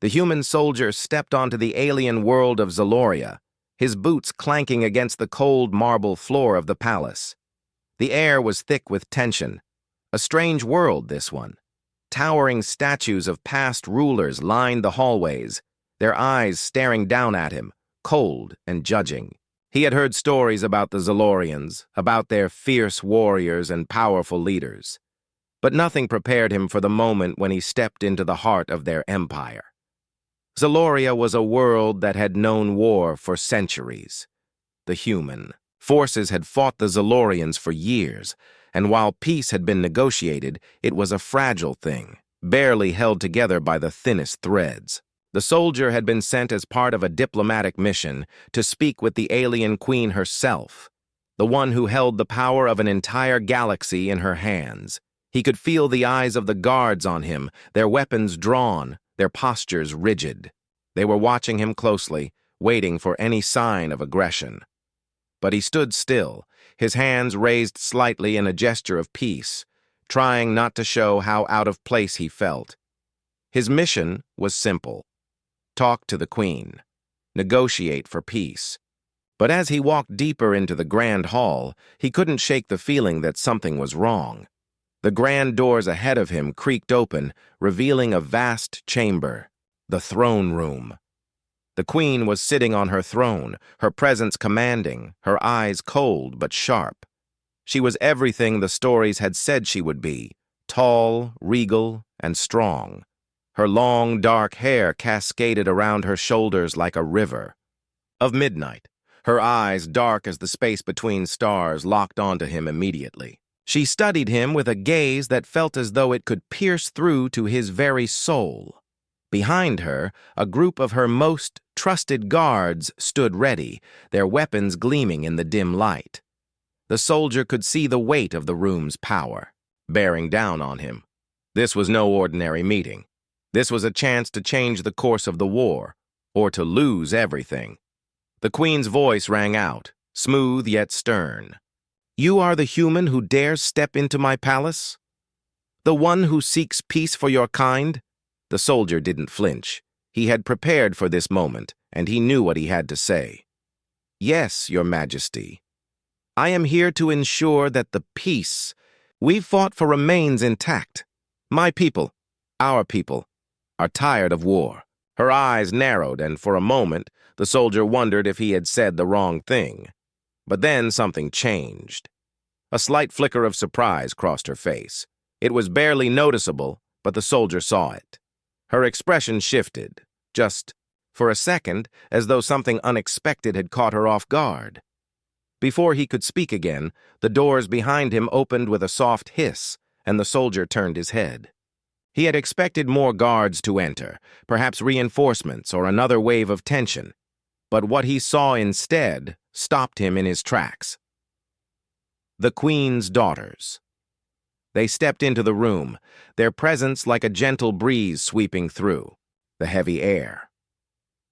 The human soldier stepped onto the alien world of Zaloria, his boots clanking against the cold marble floor of the palace. The air was thick with tension. A strange world, this one. Towering statues of past rulers lined the hallways, their eyes staring down at him, cold and judging. He had heard stories about the Zalorians, about their fierce warriors and powerful leaders. But nothing prepared him for the moment when he stepped into the heart of their empire. Zaloria was a world that had known war for centuries. The human forces had fought the Zalorians for years, and while peace had been negotiated, it was a fragile thing, barely held together by the thinnest threads. The soldier had been sent as part of a diplomatic mission to speak with the alien queen herself, the one who held the power of an entire galaxy in her hands. He could feel the eyes of the guards on him, their weapons drawn, their postures rigid. They were watching him closely, waiting for any sign of aggression. But he stood still, his hands raised slightly in a gesture of peace, trying not to show how out of place he felt. His mission was simple: talk to the queen, negotiate for peace. But as he walked deeper into the grand hall, he couldn't shake the feeling that something was wrong. The grand doors ahead of him creaked open, revealing a vast chamber, the throne room. The queen was sitting on her throne, her presence commanding, her eyes cold but sharp. She was everything the stories had said she would be: tall, regal, and strong. Her long, dark hair cascaded around her shoulders like a river. Of midnight, her eyes, dark as the space between stars, locked onto him immediately. She studied him with a gaze that felt as though it could pierce through to his very soul. Behind her, a group of her most trusted guards stood ready, their weapons gleaming in the dim light. The soldier could see the weight of the room's power, bearing down on him. This was no ordinary meeting. This was a chance to change the course of the war, or to lose everything. The queen's voice rang out, smooth yet stern. "You are the human who dares step into my palace? The one who seeks peace for your kind?" The soldier didn't flinch. He had prepared for this moment, and he knew what he had to say. "Yes, Your Majesty. I am here to ensure that the peace we've fought for remains intact. My people, our people, are tired of war." Her eyes narrowed, and for a moment, the soldier wondered if he had said the wrong thing. But then something changed. A slight flicker of surprise crossed her face. It was barely noticeable, but the soldier saw it. Her expression shifted, just for a second, as though something unexpected had caught her off guard. Before he could speak again, the doors behind him opened with a soft hiss, and the soldier turned his head. He had expected more guards to enter, perhaps reinforcements or another wave of tension. But what he saw instead stopped him in his tracks. The Queen's daughters. They stepped into the room, their presence like a gentle breeze sweeping through the heavy air.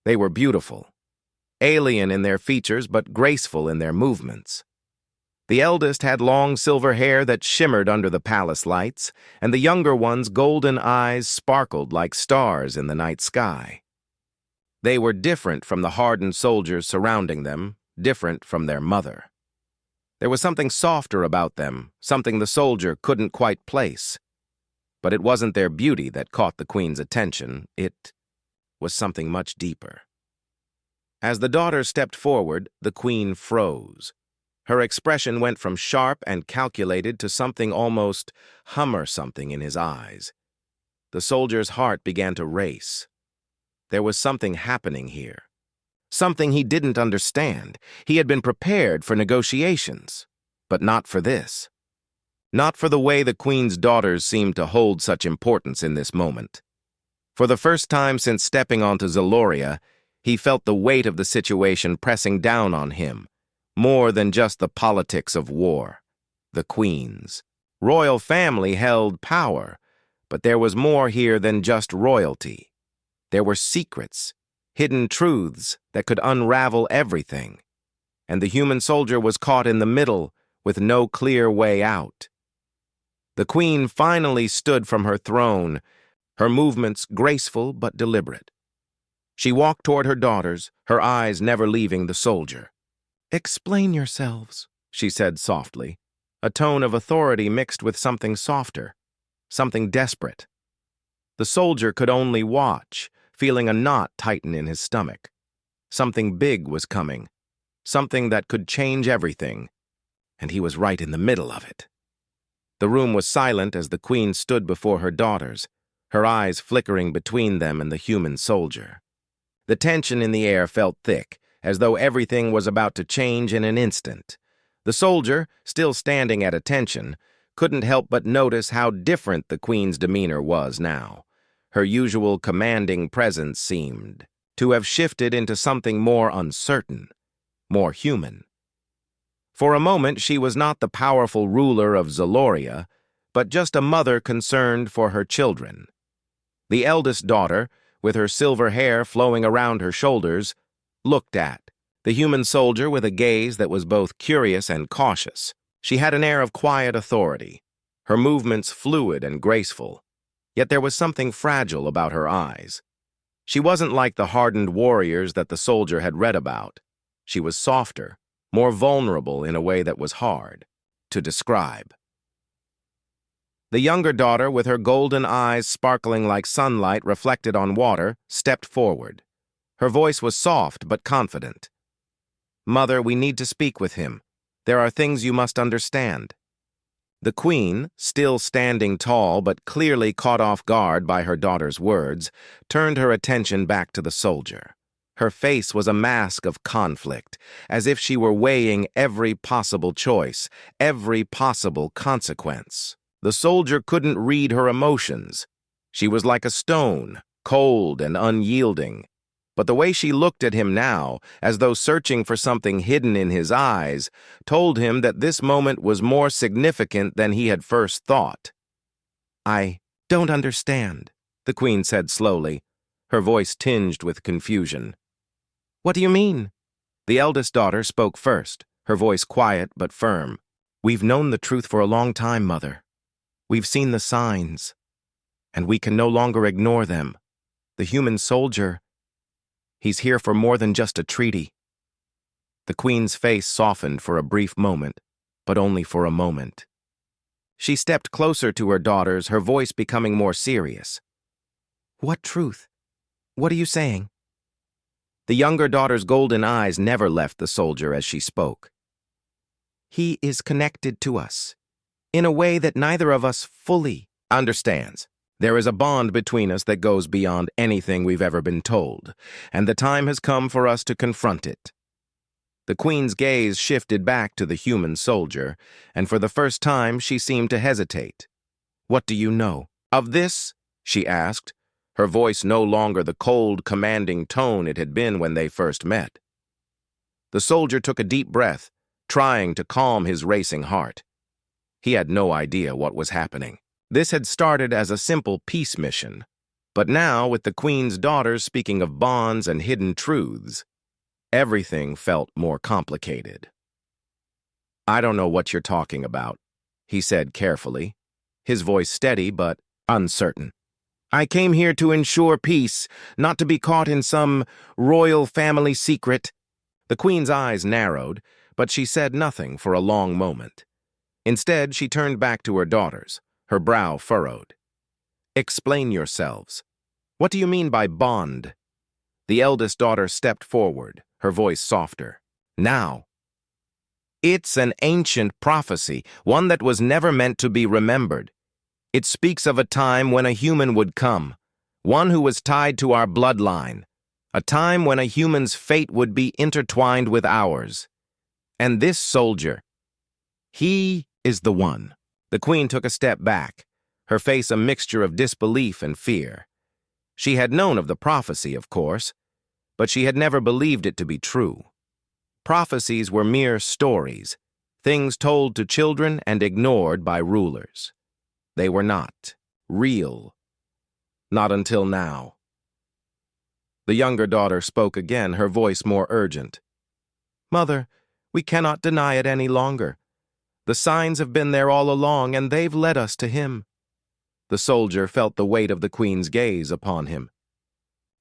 They were beautiful, alien in their features but graceful in their movements. The eldest had long silver hair that shimmered under the palace lights, and the younger one's golden eyes sparkled like stars in the night sky. They were different from the hardened soldiers surrounding them, different from their mother. There was something softer about them, something the soldier couldn't quite place. But it wasn't their beauty that caught the queen's attention. It was something much deeper. As the daughter stepped forward, the queen froze. Her expression went from sharp and calculated to something almost Hummer-something in his eyes. The soldier's heart began to race. There was something happening here. Something he didn't understand. He had been prepared for negotiations, but not for this. Not for the way the queen's daughters seemed to hold such importance in this moment. For the first time since stepping onto Zaloria, he felt the weight of the situation pressing down on him, more than just the politics of war. The queen's royal family held power, but there was more here than just royalty. There were secrets, hidden truths that could unravel everything. And the human soldier was caught in the middle with no clear way out. The queen finally stood from her throne, her movements graceful but deliberate. She walked toward her daughters, her eyes never leaving the soldier. "Explain yourselves," she said softly, a tone of authority mixed with something softer, something desperate. The soldier could only watch, feeling a knot tighten in his stomach. Something big was coming, something that could change everything, and he was right in the middle of it. The room was silent as the queen stood before her daughters, her eyes flickering between them and the human soldier. The tension in the air felt thick, as though everything was about to change in an instant. The soldier, still standing at attention, couldn't help but notice how different the queen's demeanor was now. Her usual commanding presence seemed to have shifted into something more uncertain, more human. For a moment, she was not the powerful ruler of Zaloria, but just a mother concerned for her children. The eldest daughter, with her silver hair flowing around her shoulders, looked at the human soldier with a gaze that was both curious and cautious. She had an air of quiet authority, her movements fluid and graceful, yet there was something fragile about her eyes. She wasn't like the hardened warriors that the soldier had read about. She was softer, more vulnerable in a way that was hard to describe. The younger daughter, with her golden eyes sparkling like sunlight reflected on water, stepped forward. Her voice was soft but confident. "Mother, we need to speak with him. There are things you must understand." The queen, still standing tall but clearly caught off guard by her daughter's words, turned her attention back to the soldier. Her face was a mask of conflict, as if she were weighing every possible choice, every possible consequence. The soldier couldn't read her emotions. She was like a stone, cold and unyielding. But the way she looked at him now, as though searching for something hidden in his eyes, told him that this moment was more significant than he had first thought. "I don't understand," the queen said slowly, her voice tinged with confusion. "What do you mean?" The eldest daughter spoke first, her voice quiet but firm. "We've known the truth for a long time, Mother. We've seen the signs, and we can no longer ignore them. The human soldier, he's here for more than just a treaty." The queen's face softened for a brief moment, but only for a moment. She stepped closer to her daughters, her voice becoming more serious. "What truth? What are you saying?" The younger daughter's golden eyes never left the soldier as she spoke. "He is connected to us, in a way that neither of us fully understands. There is a bond between us that goes beyond anything we've ever been told, and the time has come for us to confront it." The queen's gaze shifted back to the human soldier, and for the first time she seemed to hesitate. "What do you know of this?" she asked, her voice no longer the cold, commanding tone it had been when they first met. The soldier took a deep breath, trying to calm his racing heart. He had no idea what was happening. This had started as a simple peace mission, but now, with the queen's daughters speaking of bonds and hidden truths, everything felt more complicated. "I don't know what you're talking about," he said carefully, his voice steady but uncertain. "I came here to ensure peace, not to be caught in some royal family secret." The queen's eyes narrowed, but she said nothing for a long moment. Instead, she turned back to her daughters, her brow furrowed. "Explain yourselves. What do you mean by bond?" The eldest daughter stepped forward, her voice softer. "Now. It's an ancient prophecy, one that was never meant to be remembered. It speaks of a time when a human would come, one who was tied to our bloodline, a time when a human's fate would be intertwined with ours. And this soldier, he is the one." The queen took a step back, her face a mixture of disbelief and fear. She had known of the prophecy, of course, but she had never believed it to be true. Prophecies were mere stories, things told to children and ignored by rulers. They were not real. Not until now. The younger daughter spoke again, her voice more urgent. "Mother, we cannot deny it any longer. The signs have been there all along, and they've led us to him." The soldier felt the weight of the queen's gaze upon him.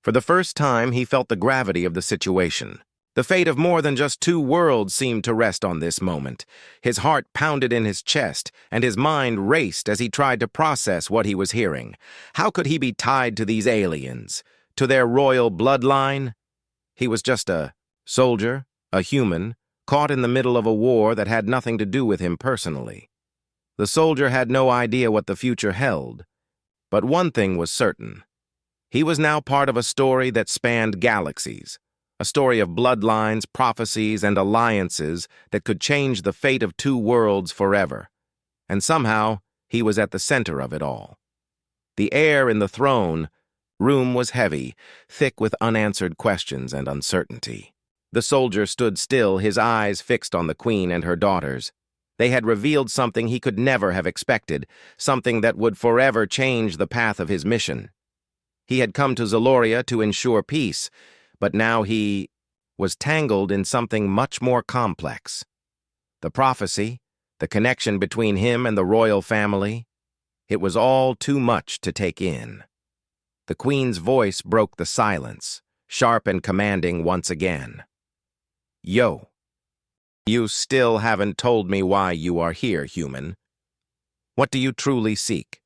For the first time, he felt the gravity of the situation. The fate of more than just two worlds seemed to rest on this moment. His heart pounded in his chest, and his mind raced as he tried to process what he was hearing. How could he be tied to these aliens? To their royal bloodline? He was just a soldier, a human, caught in the middle of a war that had nothing to do with him personally. The soldier had no idea what the future held. But one thing was certain. He was now part of a story that spanned galaxies. A story of bloodlines, prophecies, and alliances that could change the fate of two worlds forever. And somehow, he was at the center of it all. The air in the throne room was heavy, thick with unanswered questions and uncertainty. The soldier stood still, his eyes fixed on the queen and her daughters. They had revealed something he could never have expected, something that would forever change the path of his mission. He had come to Zaloria to ensure peace, but now he was tangled in something much more complex. The prophecy, the connection between him and the royal family, it was all too much to take in. The queen's voice broke the silence, sharp and commanding once again. "Yo, you still haven't told me why you are here, human. What do you truly seek?"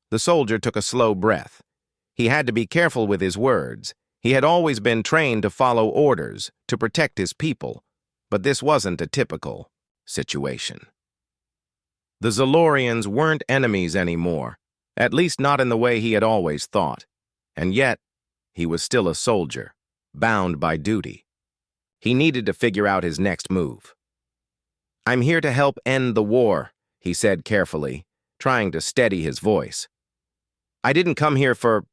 The soldier took a slow breath. He had to be careful with his words. He had always been trained to follow orders, to protect his people, but this wasn't a typical situation. The Zalorians weren't enemies anymore, at least not in the way he had always thought, and yet he was still a soldier, bound by duty. He needed to figure out his next move. "I'm here to help end the war," he said carefully, trying to steady his voice. "I didn't come here for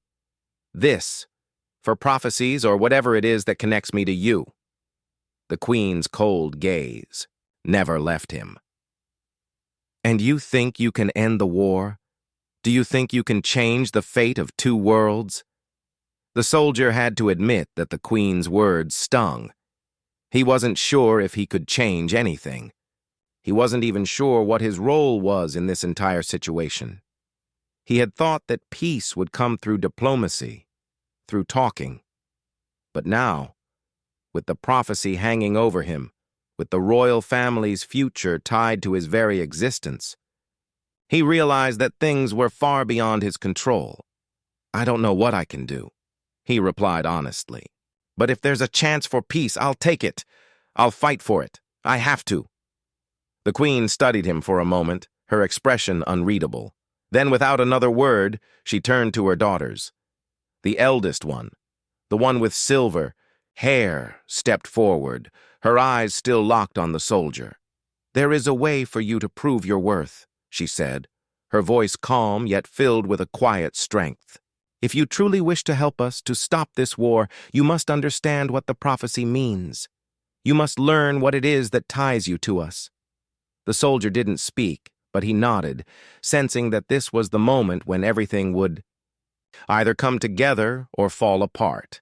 this. For prophecies or whatever it is that connects me to you." The queen's cold gaze never left him. "And you think you can end the war? Do you think you can change the fate of two worlds?" The soldier had to admit that the queen's words stung. He wasn't sure if he could change anything. He wasn't even sure what his role was in this entire situation. He had thought that peace would come through diplomacy, through talking. But now, with the prophecy hanging over him, with the royal family's future tied to his very existence, he realized that things were far beyond his control. "I don't know what I can do," he replied honestly. "But if there's a chance for peace, I'll take it. I'll fight for it. I have to." The queen studied him for a moment, her expression unreadable. Then, without another word, she turned to her daughters. The eldest one, the one with silver hair, stepped forward, her eyes still locked on the soldier. "There is a way for you to prove your worth," she said, her voice calm yet filled with a quiet strength. "If you truly wish to help us to stop this war, you must understand what the prophecy means. You must learn what it is that ties you to us." The soldier didn't speak, but he nodded, sensing that this was the moment when everything would either come together or fall apart.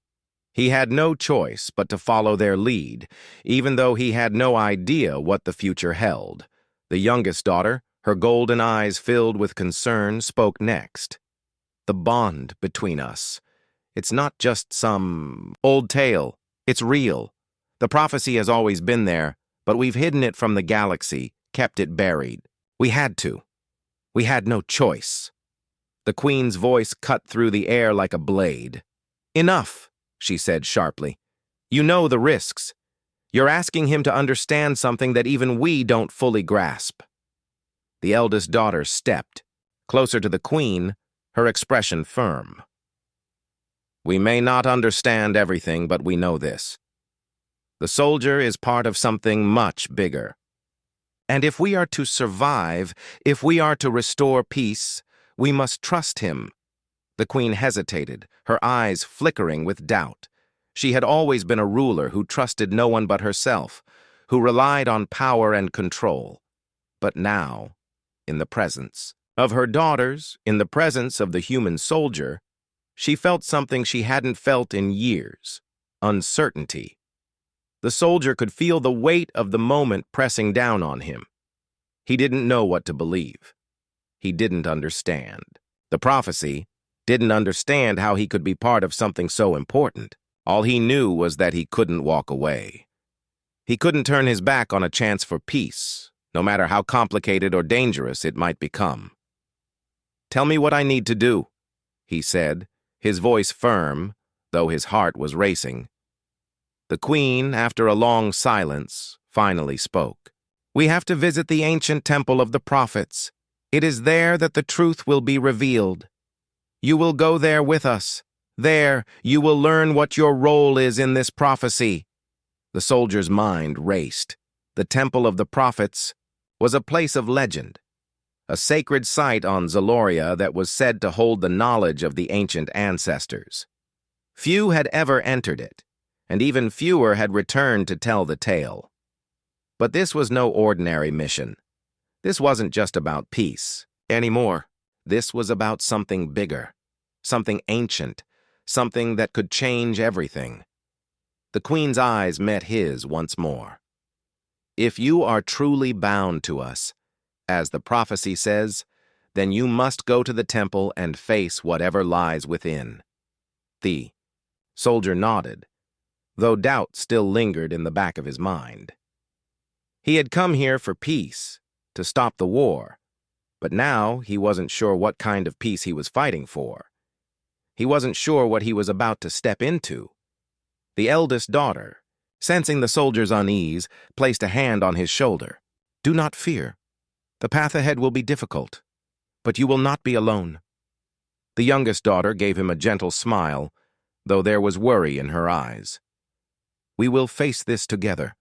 He had no choice but to follow their lead, even though he had no idea what the future held. The youngest daughter, her golden eyes filled with concern, spoke next. "The bond between us. It's not just some old tale. It's real. The prophecy has always been there, but we've hidden it from the galaxy, kept it buried. We had to. We had no choice." The queen's voice cut through the air like a blade. "Enough," she said sharply. "You know the risks. You're asking him to understand something that even we don't fully grasp." The eldest daughter stepped, closer to the queen, her expression firm. "We may not understand everything, but we know this. The soldier is part of something much bigger. And if we are to survive, if we are to restore peace, we must trust him." The queen hesitated, her eyes flickering with doubt. She had always been a ruler who trusted no one but herself, who relied on power and control. But now, in the presence of her daughters, in the presence of the human soldier, she felt something she hadn't felt in years: uncertainty. The soldier could feel the weight of the moment pressing down on him. He didn't know what to believe. He didn't understand. The prophecy didn't understand how he could be part of something so important. All he knew was that he couldn't walk away. He couldn't turn his back on a chance for peace, no matter how complicated or dangerous it might become. "Tell me what I need to do," he said, his voice firm, though his heart was racing. The queen, after a long silence, finally spoke. "We have to visit the ancient temple of the prophets. It is there that the truth will be revealed. You will go there with us. There, you will learn what your role is in this prophecy." The soldier's mind raced. The Temple of the Prophets was a place of legend, a sacred site on Zaloria that was said to hold the knowledge of the ancient ancestors. Few had ever entered it, and even fewer had returned to tell the tale. But this was no ordinary mission. This wasn't just about peace anymore. This was about something bigger, something ancient, something that could change everything. The queen's eyes met his once more. "If you are truly bound to us, as the prophecy says, then you must go to the temple and face whatever lies within." The soldier nodded, though doubt still lingered in the back of his mind. He had come here for peace, to stop the war, but now he wasn't sure what kind of peace he was fighting for. He wasn't sure what he was about to step into. The eldest daughter, sensing the soldier's unease, placed a hand on his shoulder. "Do not fear. The path ahead will be difficult, but you will not be alone." The youngest daughter gave him a gentle smile, though there was worry in her eyes. "We will face this together."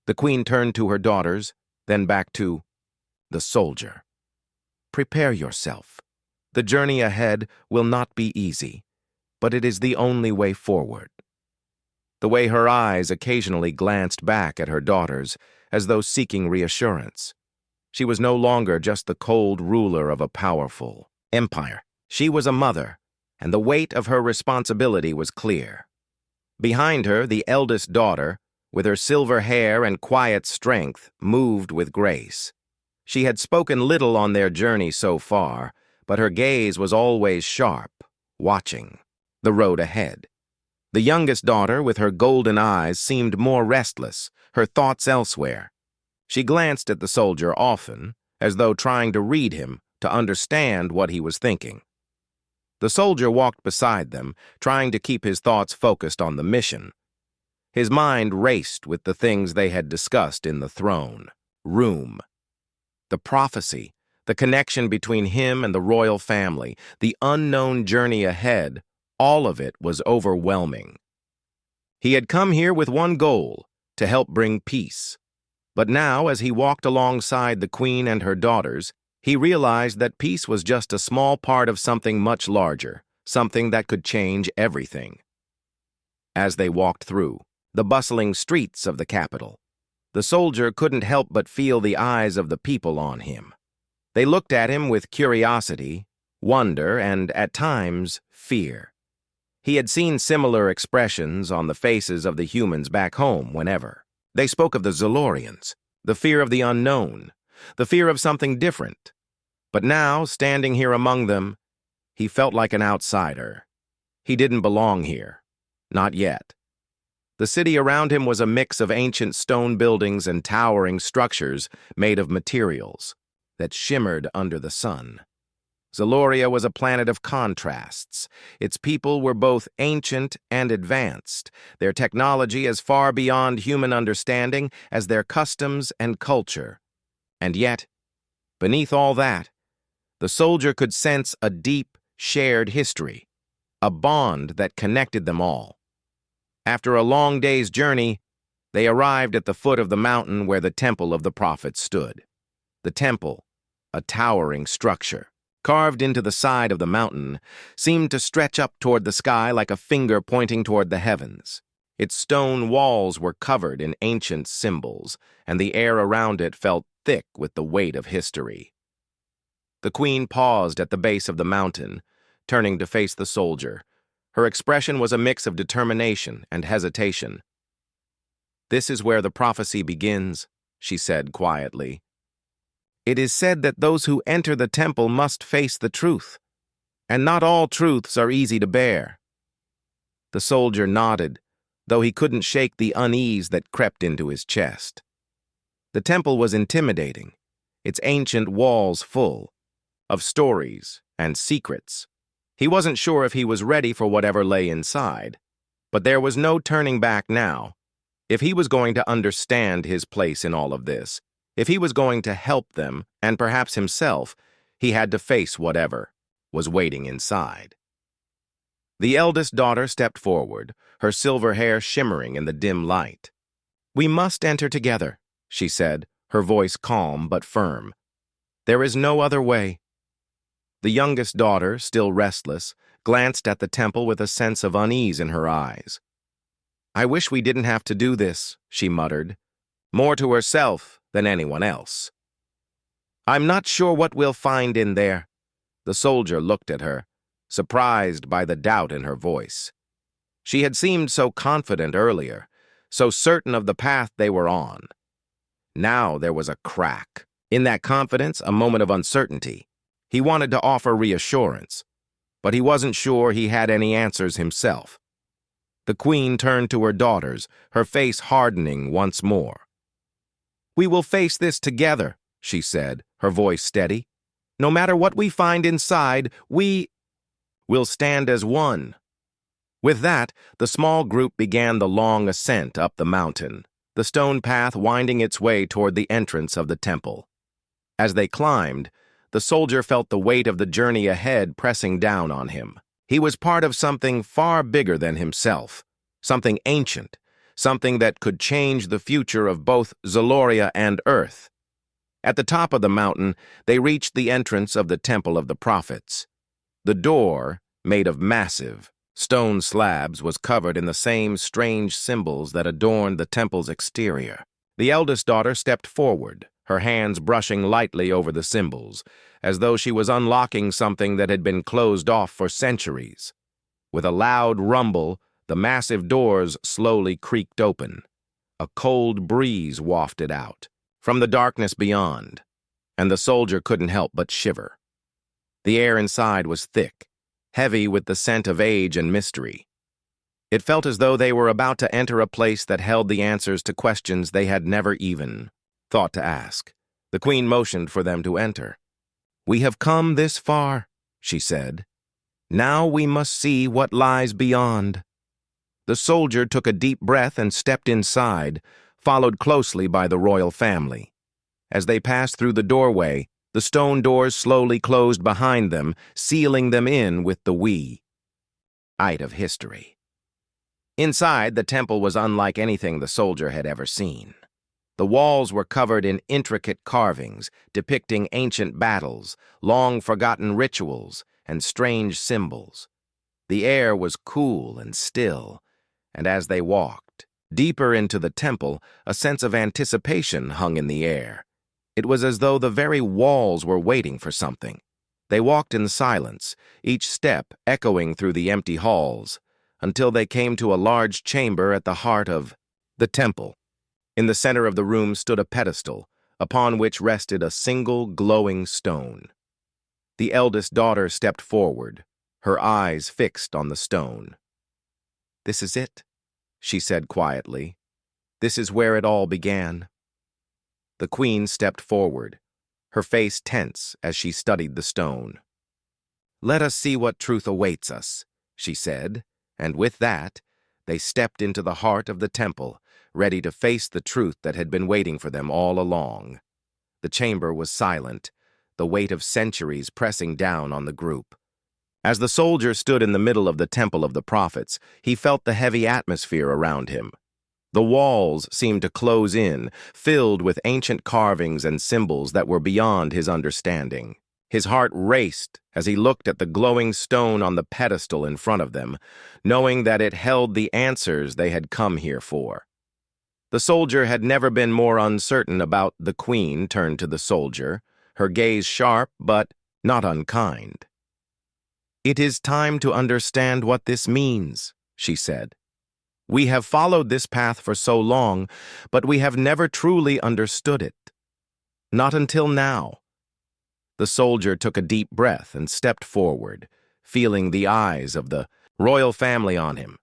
The queen turned to her daughters, then back to the soldier. "Prepare yourself. The journey ahead will not be easy, but it is the only way forward." The way her eyes occasionally glanced back at her daughters, as though seeking reassurance. She was no longer just the cold ruler of a powerful empire. She was a mother, and the weight of her responsibility was clear. Behind her, the eldest daughter, with her silver hair and quiet strength, moved with grace. She had spoken little on their journey so far, but her gaze was always sharp, watching the road ahead. The youngest daughter, with her golden eyes, seemed more restless, her thoughts elsewhere. She glanced at the soldier often, as though trying to read him, to understand what he was thinking. The soldier walked beside them, trying to keep his thoughts focused on the mission. His mind raced with the things they had discussed in the throne room. The prophecy, the connection between him and the royal family, the unknown journey ahead, all of it was overwhelming. He had come here with one goal, to help bring peace. But now, as he walked alongside the queen and her daughters, he realized that peace was just a small part of something much larger, something that could change everything. As they walked through the bustling streets of the capital, the soldier couldn't help but feel the eyes of the people on him. They looked at him with curiosity, wonder, and, at times, fear. He had seen similar expressions on the faces of the humans back home whenever they spoke of the Zalorians, the fear of the unknown, the fear of something different. But now, standing here among them, he felt like an outsider. He didn't belong here. Not yet. The city around him was a mix of ancient stone buildings and towering structures made of materials that shimmered under the sun. Zaloria was a planet of contrasts. Its people were both ancient and advanced, their technology as far beyond human understanding as their customs and culture. And yet, beneath all that, the soldier could sense a deep, shared history, a bond that connected them all. After a long day's journey, they arrived at the foot of the mountain where the Temple of the Prophets stood. The temple, a towering structure, carved into the side of the mountain, seemed to stretch up toward the sky like a finger pointing toward the heavens. Its stone walls were covered in ancient symbols, and the air around it felt thick with the weight of history. The queen paused at the base of the mountain, turning to face the soldier. Her expression was a mix of determination and hesitation. "This is where the prophecy begins," she said quietly. "It is said that those who enter the temple must face the truth, and not all truths are easy to bear. The soldier nodded, though he couldn't shake the unease that crept into his chest. The temple was intimidating, its ancient walls full of stories and secrets. He wasn't sure if he was ready for whatever lay inside, but there was no turning back now. If he was going to understand his place in all of this, if he was going to help them, and perhaps himself, he had to face whatever was waiting inside. The eldest daughter stepped forward, her silver hair shimmering in the dim light. "We must enter together," she said, her voice calm but firm. "There is no other way." The youngest daughter, still restless, glanced at the temple with a sense of unease in her eyes. "I wish we didn't have to do this," she muttered, more to herself than anyone else. "I'm not sure what we'll find in there." The soldier looked at her, surprised by the doubt in her voice. She had seemed so confident earlier, so certain of the path they were on. Now there was a crack. In that confidence, a moment of uncertainty. He wanted to offer reassurance, but he wasn't sure he had any answers himself. The queen turned to her daughters, her face hardening once more. "We will face this together," she said, her voice steady. "No matter what we find inside, we will stand as one." With that, the small group began the long ascent up the mountain, the stone path winding its way toward the entrance of the temple. As they climbed, the soldier felt the weight of the journey ahead pressing down on him. He was part of something far bigger than himself, something ancient, something that could change the future of both Zaloria and Earth. At the top of the mountain, they reached the entrance of the Temple of the Prophets. The door, made of massive stone slabs, was covered in the same strange symbols that adorned the temple's exterior. The eldest daughter stepped forward, her hands brushing lightly over the symbols, as though she was unlocking something that had been closed off for centuries. With a loud rumble, the massive doors slowly creaked open. A cold breeze wafted out from the darkness beyond, and the soldier couldn't help but shiver. The air inside was thick, heavy with the scent of age and mystery. It felt as though they were about to enter a place that held the answers to questions they had never even thought to ask. The queen motioned for them to enter. "We have come this far," she said. "Now we must see what lies beyond." The soldier took a deep breath and stepped inside, followed closely by the royal family. As they passed through the doorway, the stone doors slowly closed behind them, sealing them in with the weight of history. Inside, the temple was unlike anything the soldier had ever seen. The walls were covered in intricate carvings, depicting ancient battles, long-forgotten rituals, and strange symbols. The air was cool and still, and as they walked deeper into the temple, a sense of anticipation hung in the air. It was as though the very walls were waiting for something. They walked in silence, each step echoing through the empty halls, until they came to a large chamber at the heart of the temple. In the center of the room stood a pedestal, upon which rested a single glowing stone. The eldest daughter stepped forward, her eyes fixed on the stone. "This is it," she said quietly. "This is where it all began." The queen stepped forward, her face tense as she studied the stone. "Let us see what truth awaits us," she said, and with that, they stepped into the heart of the temple, ready to face the truth that had been waiting for them all along. The chamber was silent, the weight of centuries pressing down on the group. As the soldier stood in the middle of the Temple of the Prophets, he felt the heavy atmosphere around him. The walls seemed to close in, filled with ancient carvings and symbols that were beyond his understanding. His heart raced as he looked at the glowing stone on the pedestal in front of them, knowing that it held the answers they had come here for. The soldier had never been more uncertain about the queen turned to the soldier, her gaze sharp but not unkind. "It is time to understand what this means," she said. "We have followed this path for so long, but we have never truly understood it. Not until now." The soldier took a deep breath and stepped forward, feeling the eyes of the royal family on him.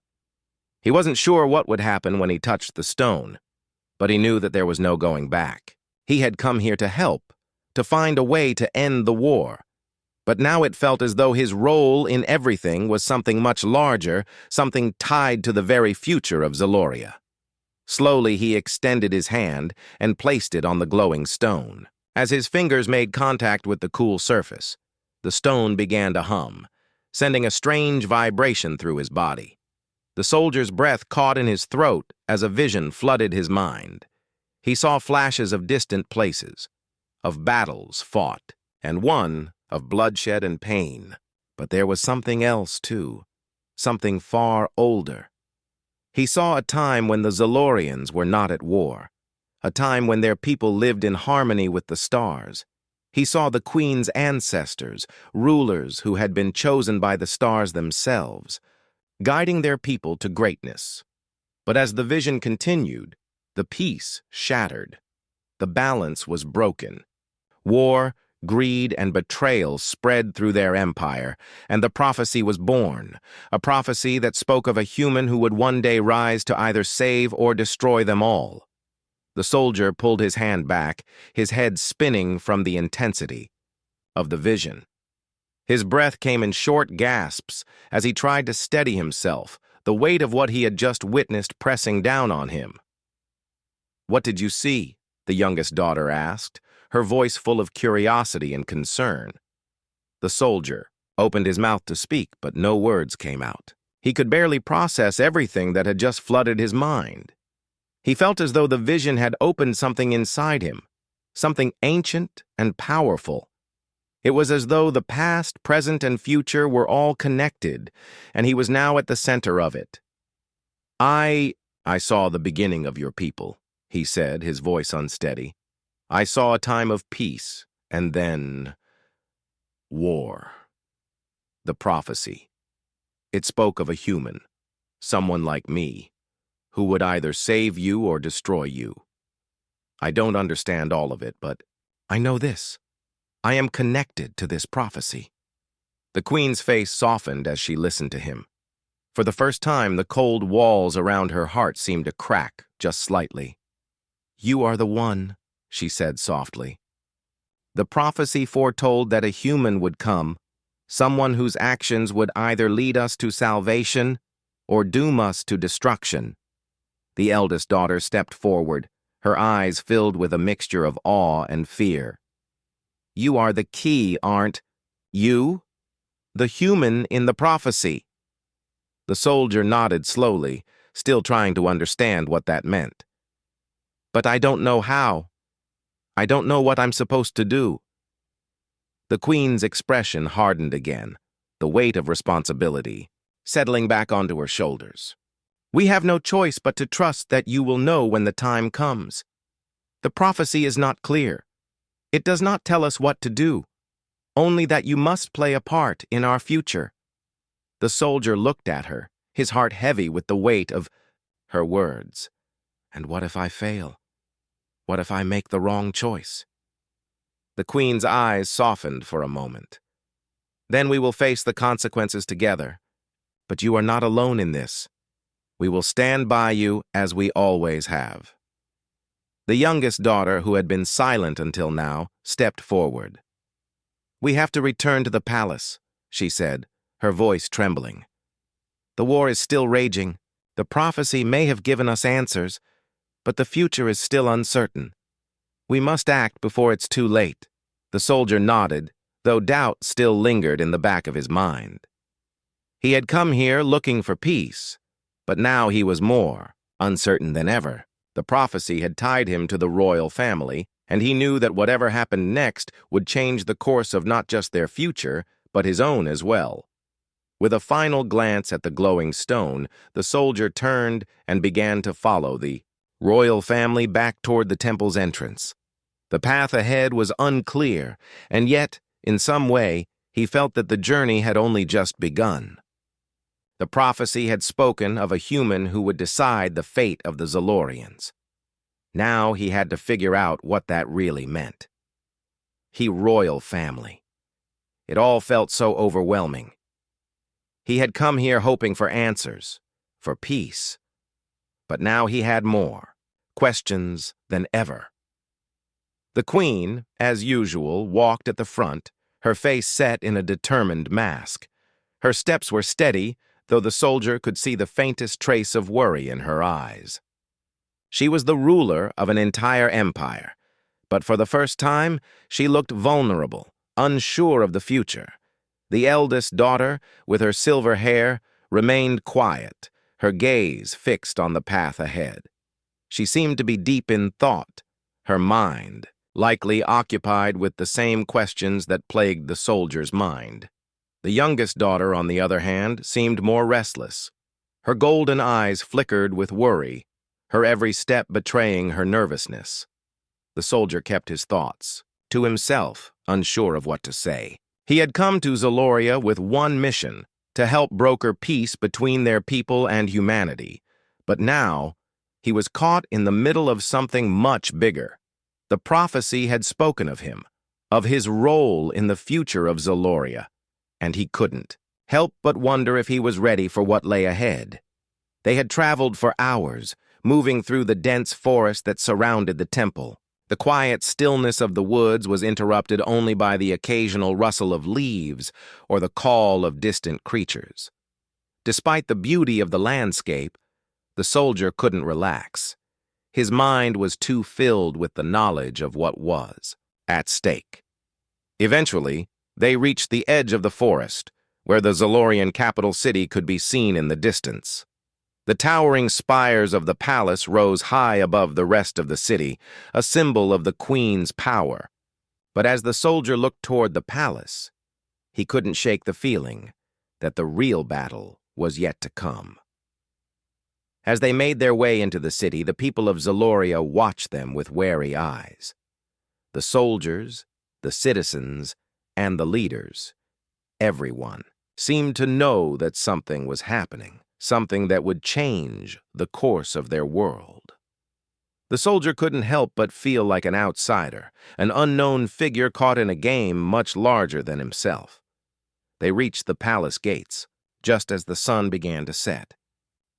He wasn't sure what would happen when he touched the stone, but he knew that there was no going back. He had come here to help, to find a way to end the war. But now it felt as though his role in everything was something much larger, something tied to the very future of Zaloria. Slowly he extended his hand and placed it on the glowing stone. As his fingers made contact with the cool surface, the stone began to hum, sending a strange vibration through his body. The soldier's breath caught in his throat as a vision flooded his mind. He saw flashes of distant places, of battles fought, and one of bloodshed and pain. But there was something else, too, something far older. He saw a time when the Zalorians were not at war, a time when their people lived in harmony with the stars. He saw the Queen's ancestors, rulers who had been chosen by the stars themselves, guiding their people to greatness. But as the vision continued, the peace shattered. The balance was broken. War, greed, and betrayal spread through their empire, and the prophecy was born, a prophecy that spoke of a human who would one day rise to either save or destroy them all. The soldier pulled his hand back, his head spinning from the intensity of the vision. His breath came in short gasps as he tried to steady himself, the weight of what he had just witnessed pressing down on him. "What did you see?" the youngest daughter asked, her voice full of curiosity and concern. The soldier opened his mouth to speak, but no words came out. He could barely process everything that had just flooded his mind. He felt as though the vision had opened something inside him, something ancient and powerful. It was as though the past, present, and future were all connected, and he was now at the center of it. I saw the beginning of your people," he said, his voice unsteady. "I saw a time of peace, and then war." The prophecy. It spoke of a human, someone like me, who would either save you or destroy you. I don't understand all of it, but I know this. I am connected to this prophecy. The Queen's face softened as she listened to him. For the first time, the cold walls around her heart seemed to crack just slightly. "You are the one," she said softly. The prophecy foretold that a human would come, someone whose actions would either lead us to salvation or doom us to destruction. The eldest daughter stepped forward, her eyes filled with a mixture of awe and fear. "You are the key, aren't you? The human in the prophecy." The soldier nodded slowly, still trying to understand what that meant. "But I don't know how. I don't know what I'm supposed to do." The Queen's expression hardened again, the weight of responsibility settling back onto her shoulders. "We have no choice but to trust that you will know when the time comes. The prophecy is not clear. It does not tell us what to do, only that you must play a part in our future." The soldier looked at her, his heart heavy with the weight of her words. "And what if I fail? What if I make the wrong choice?" The Queen's eyes softened for a moment. "Then we will face the consequences together. But you are not alone in this. We will stand by you as we always have." The youngest daughter, who had been silent until now, stepped forward. "We have to return to the palace," she said, her voice trembling. "The war is still raging. The prophecy may have given us answers, but the future is still uncertain. We must act before it's too late." The soldier nodded, though doubt still lingered in the back of his mind. He had come here looking for peace, but now he was more uncertain than ever. The prophecy had tied him to the royal family, and he knew that whatever happened next would change the course of not just their future, but his own as well. With a final glance at the glowing stone, the soldier turned and began to follow the royal family back toward the temple's entrance. The path ahead was unclear, and yet, in some way, he felt that the journey had only just begun. The prophecy had spoken of a human who would decide the fate of the Zalorians. Now he had to figure out what that really meant. Royal family. It all felt so overwhelming. He had come here hoping for answers, for peace. But now he had more questions than ever. The queen, as usual, walked at the front, her face set in a determined mask. Her steps were steady, though the soldier could see the faintest trace of worry in her eyes. She was the ruler of an entire empire, but for the first time, she looked vulnerable, unsure of the future. The eldest daughter, with her silver hair, remained quiet, her gaze fixed on the path ahead. She seemed to be deep in thought, her mind likely occupied with the same questions that plagued the soldier's mind. The youngest daughter, on the other hand, seemed more restless. Her golden eyes flickered with worry, her every step betraying her nervousness. The soldier kept his thoughts to himself, unsure of what to say. He had come to Zaloria with one mission, to help broker peace between their people and humanity. But now, he was caught in the middle of something much bigger. The prophecy had spoken of him, of his role in the future of Zaloria, and he couldn't help but wonder if he was ready for what lay ahead. They had traveled for hours, moving through the dense forest that surrounded the temple. The quiet stillness of the woods was interrupted only by the occasional rustle of leaves or the call of distant creatures. Despite the beauty of the landscape, the soldier couldn't relax. His mind was too filled with the knowledge of what was at stake. Eventually, they reached the edge of the forest, where the Zalorian capital city could be seen in the distance. The towering spires of the palace rose high above the rest of the city, a symbol of the queen's power. But as the soldier looked toward the palace, he couldn't shake the feeling that the real battle was yet to come. As they made their way into the city, the people of Zaloria watched them with wary eyes. The soldiers, the citizens, and the leaders, everyone, seemed to know that something was happening, something that would change the course of their world. The soldier couldn't help but feel like an outsider, an unknown figure caught in a game much larger than himself. They reached the palace gates, just as the sun began to set.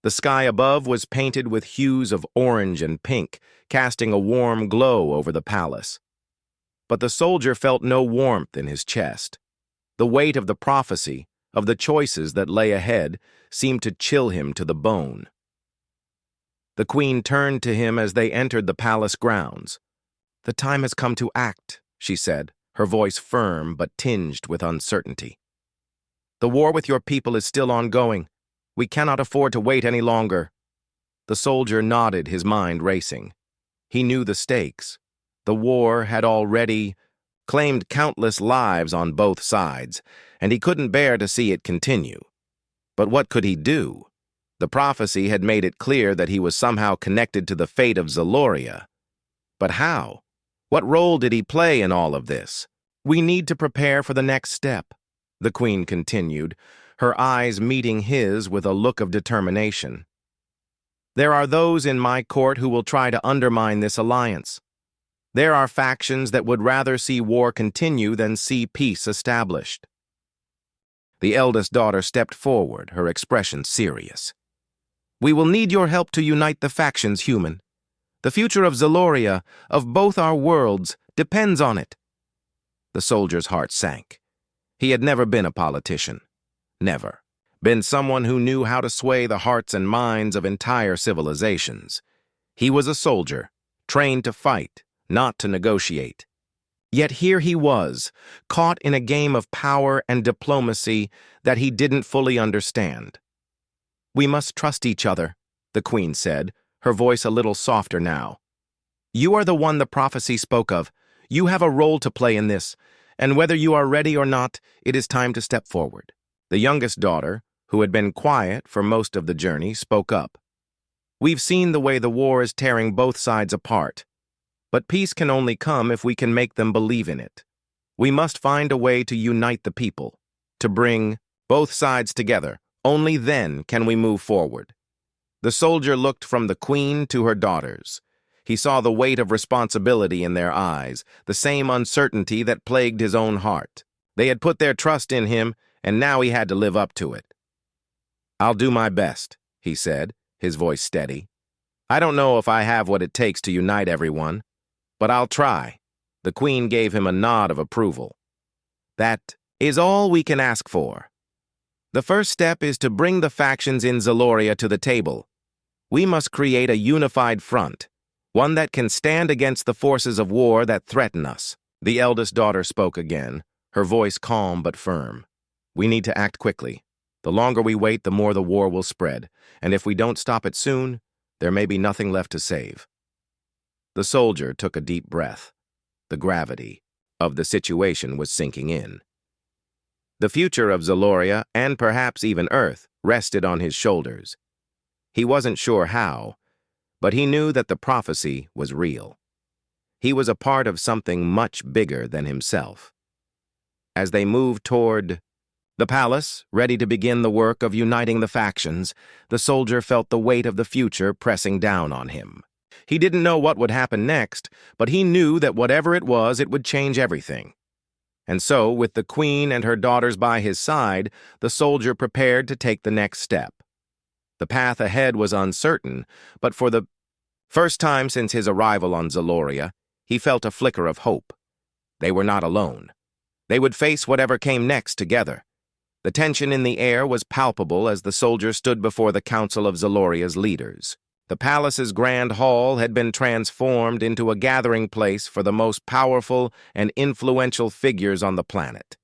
The sky above was painted with hues of orange and pink, casting a warm glow over the palace. But the soldier felt no warmth in his chest. The weight of the prophecy, of the choices that lay ahead, seemed to chill him to the bone. The queen turned to him as they entered the palace grounds. "The time has come to act," she said, her voice firm but tinged with uncertainty. "The war with your people is still ongoing. We cannot afford to wait any longer." The soldier nodded, his mind racing. He knew the stakes. The war had already claimed countless lives on both sides, and he couldn't bear to see it continue. But what could he do? The prophecy had made it clear that he was somehow connected to the fate of Zaloria. But how? What role did he play in all of this? "We need to prepare for the next step," the queen continued, her eyes meeting his with a look of determination. "There are those in my court who will try to undermine this alliance. There are factions that would rather see war continue than see peace established." The eldest daughter stepped forward, her expression serious. "We will need your help to unite the factions, human. The future of Zaloria, of both our worlds, depends on it." The soldier's heart sank. He had never been a politician. Never been someone who knew how to sway the hearts and minds of entire civilizations. He was a soldier, trained to fight, not to negotiate. Yet here he was, caught in a game of power and diplomacy that he didn't fully understand. "We must trust each other," the queen said, her voice a little softer now. "You are the one the prophecy spoke of. You have a role to play in this, and whether you are ready or not, it is time to step forward." The youngest daughter, who had been quiet for most of the journey, spoke up. "We've seen the way the war is tearing both sides apart. But peace can only come if we can make them believe in it. We must find a way to unite the people, to bring both sides together. Only then can we move forward." The soldier looked from the queen to her daughters. He saw the weight of responsibility in their eyes, the same uncertainty that plagued his own heart. They had put their trust in him, and now he had to live up to it. "I'll do my best," he said, his voice steady. "I don't know if I have what it takes to unite everyone, but I'll try." The Queen gave him a nod of approval. "That is all we can ask for. The first step is to bring the factions in Zaloria to the table. We must create a unified front, one that can stand against the forces of war that threaten us." The eldest daughter spoke again, her voice calm but firm. "We need to act quickly. The longer we wait, the more the war will spread, and if we don't stop it soon, there may be nothing left to save." The soldier took a deep breath. The gravity of the situation was sinking in. The future of Zaloria, and perhaps even Earth, rested on his shoulders. He wasn't sure how, but he knew that the prophecy was real. He was a part of something much bigger than himself. As they moved toward the palace, ready to begin the work of uniting the factions, the soldier felt the weight of the future pressing down on him. He didn't know what would happen next, but he knew that whatever it was, it would change everything. And so, with the Queen and her daughters by his side, the soldier prepared to take the next step. The path ahead was uncertain, but for the first time since his arrival on Zaloria, he felt a flicker of hope. They were not alone. They would face whatever came next together. The tension in the air was palpable as the soldier stood before the Council of Zaloria's leaders. The palace's grand hall had been transformed into a gathering place for the most powerful and influential figures on the planet.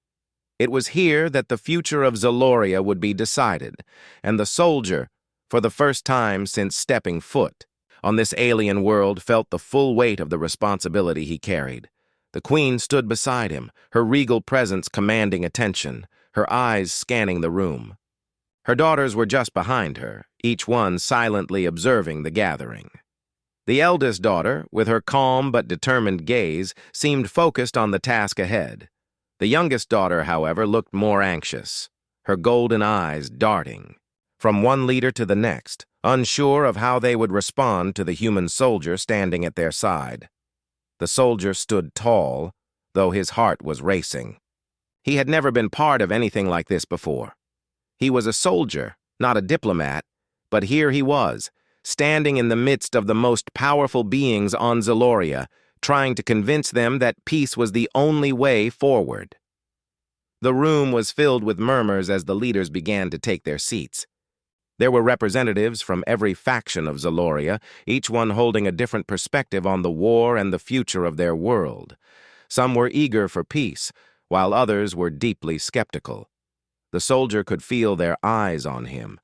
It was here that the future of Zaloria would be decided, and the soldier, for the first time since stepping foot on this alien world, felt the full weight of the responsibility he carried. The Queen stood beside him, her regal presence commanding attention, her eyes scanning the room. Her daughters were just behind her, each one silently observing the gathering. The eldest daughter, with her calm but determined gaze, seemed focused on the task ahead. The youngest daughter, however, looked more anxious, her golden eyes darting from one leader to the next, unsure of how they would respond to the human soldier standing at their side. The soldier stood tall, though his heart was racing. He had never been part of anything like this before. He was a soldier, not a diplomat, but here he was, standing in the midst of the most powerful beings on Zaloria, trying to convince them that peace was the only way forward. The room was filled with murmurs as the leaders began to take their seats. There were representatives from every faction of Zaloria, each one holding a different perspective on the war and the future of their world. Some were eager for peace, while others were deeply skeptical. The soldier could feel their eyes on him,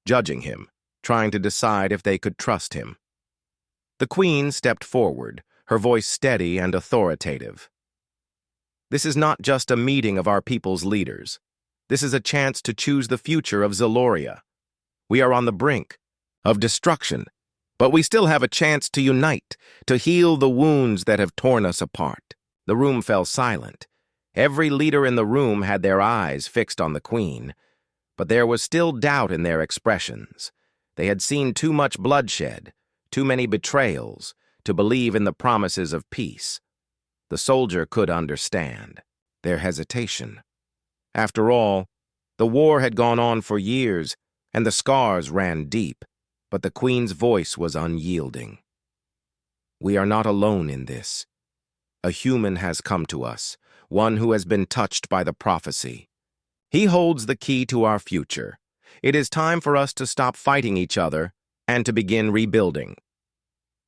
judging him, trying to decide if they could trust him. The Queen stepped forward, her voice steady and authoritative. "This is not just a meeting of our people's leaders. This is a chance to choose the future of Zaloria. We are on the brink of destruction, but we still have a chance to unite, to heal the wounds that have torn us apart." The room fell silent. Every leader in the room had their eyes fixed on the Queen, but there was still doubt in their expressions. They had seen too much bloodshed, too many betrayals, to believe in the promises of peace. The soldier could understand their hesitation. After all, the war had gone on for years, and the scars ran deep, but the Queen's voice was unyielding. "We are not alone in this. A human has come to us, one who has been touched by the prophecy. He holds the key to our future. It is time for us to stop fighting each other and to begin rebuilding."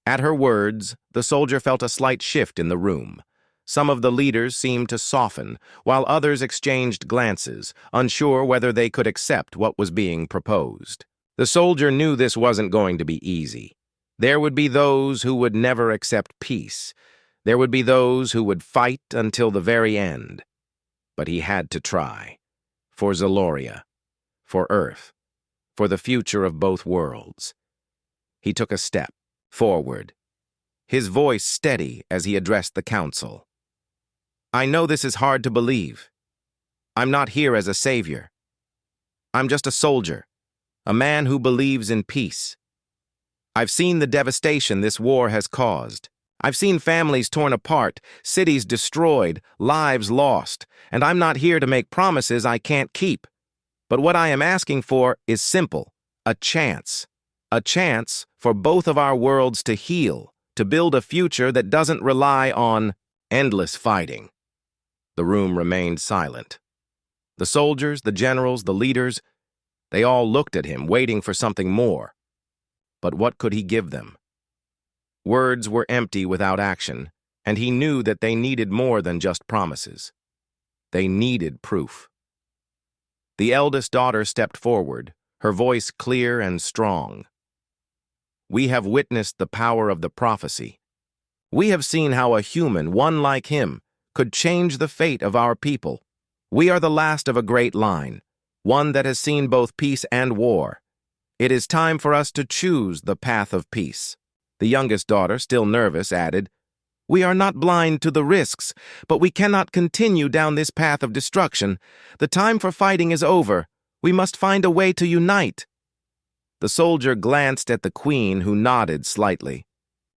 At her words, the soldier felt a slight shift in the room. Some of the leaders seemed to soften, while others exchanged glances, unsure whether they could accept what was being proposed. The soldier knew this wasn't going to be easy. There would be those who would never accept peace. There would be those who would fight until the very end. But he had to try. For Zaloria, for Earth, for the future of both worlds. He took a step forward, his voice steady as he addressed the council. "I know this is hard to believe. I'm not here as a savior. I'm just a soldier, a man who believes in peace. I've seen the devastation this war has caused. I've seen families torn apart, cities destroyed, lives lost, and I'm not here to make promises I can't keep. But what I am asking for is simple, a chance. A chance for both of our worlds to heal, to build a future that doesn't rely on endless fighting. The room remained silent. The soldiers, the generals, the leaders, they all looked at him, waiting for something more. But what could he give them? Words were empty without action, and he knew that they needed more than just promises. They needed proof. The eldest daughter stepped forward, her voice clear and strong. We have witnessed the power of the prophecy. We have seen how a human, one like him, could change the fate of our people. We are the last of a great line, one that has seen both peace and war. It is time for us to choose the path of peace. The youngest daughter, still nervous, added, We are not blind to the risks, but we cannot continue down this path of destruction. The time for fighting is over. We must find a way to unite. The soldier glanced at the queen, who nodded slightly.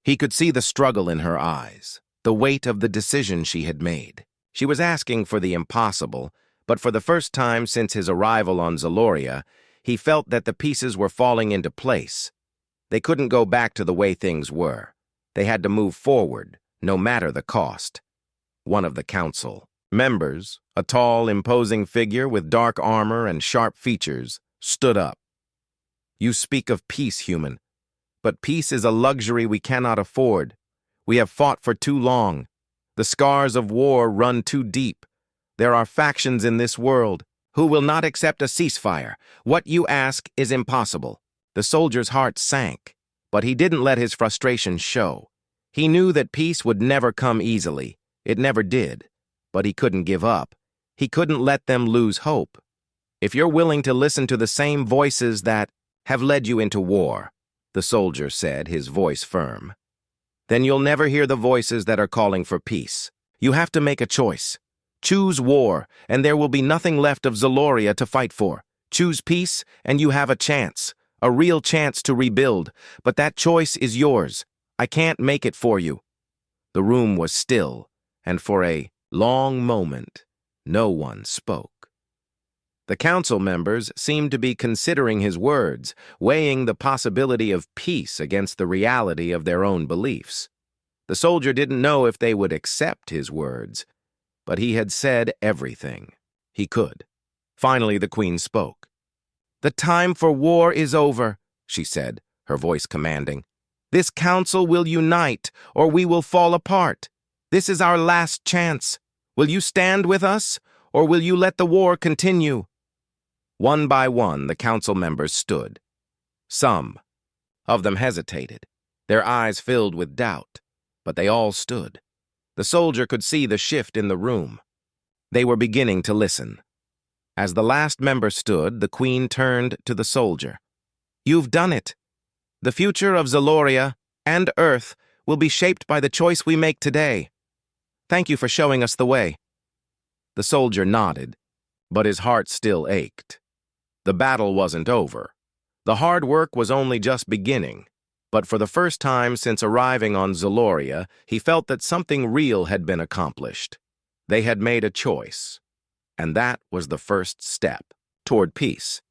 He could see the struggle in her eyes, the weight of the decision she had made. She was asking for the impossible, but for the first time since his arrival on Zaloria, he felt that the pieces were falling into place. They couldn't go back to the way things were. They had to move forward, no matter the cost. One of the council members, a tall, imposing figure with dark armor and sharp features, stood up. You speak of peace, human, but peace is a luxury we cannot afford. We have fought for too long. The scars of war run too deep. There are factions in this world who will not accept a ceasefire. What you ask is impossible. The soldier's heart sank, but he didn't let his frustration show. He knew that peace would never come easily. It never did. But he couldn't give up. He couldn't let them lose hope. If you're willing to listen to the same voices that have led you into war, the soldier said, his voice firm, then you'll never hear the voices that are calling for peace. You have to make a choice. Choose war, and there will be nothing left of Zaloria to fight for. Choose peace, and you have a chance, a real chance to rebuild, but that choice is yours. I can't make it for you. The room was still, and for a long moment, no one spoke. The council members seemed to be considering his words, weighing the possibility of peace against the reality of their own beliefs. The soldier didn't know if they would accept his words, but he had said everything he could. Finally, the queen spoke. The time for war is over, she said, her voice commanding. This council will unite, or we will fall apart. This is our last chance. Will you stand with us, or will you let the war continue? One by one, the council members stood. Some of them hesitated, their eyes filled with doubt, but they all stood. The soldier could see the shift in the room. They were beginning to listen. As the last member stood, the queen turned to the soldier. You've done it. The future of Zaloria and Earth will be shaped by the choice we make today. Thank you for showing us the way. The soldier nodded, but his heart still ached. The battle wasn't over. The hard work was only just beginning, but for the first time since arriving on Zaloria, he felt that something real had been accomplished. They had made a choice, and that was the first step toward peace.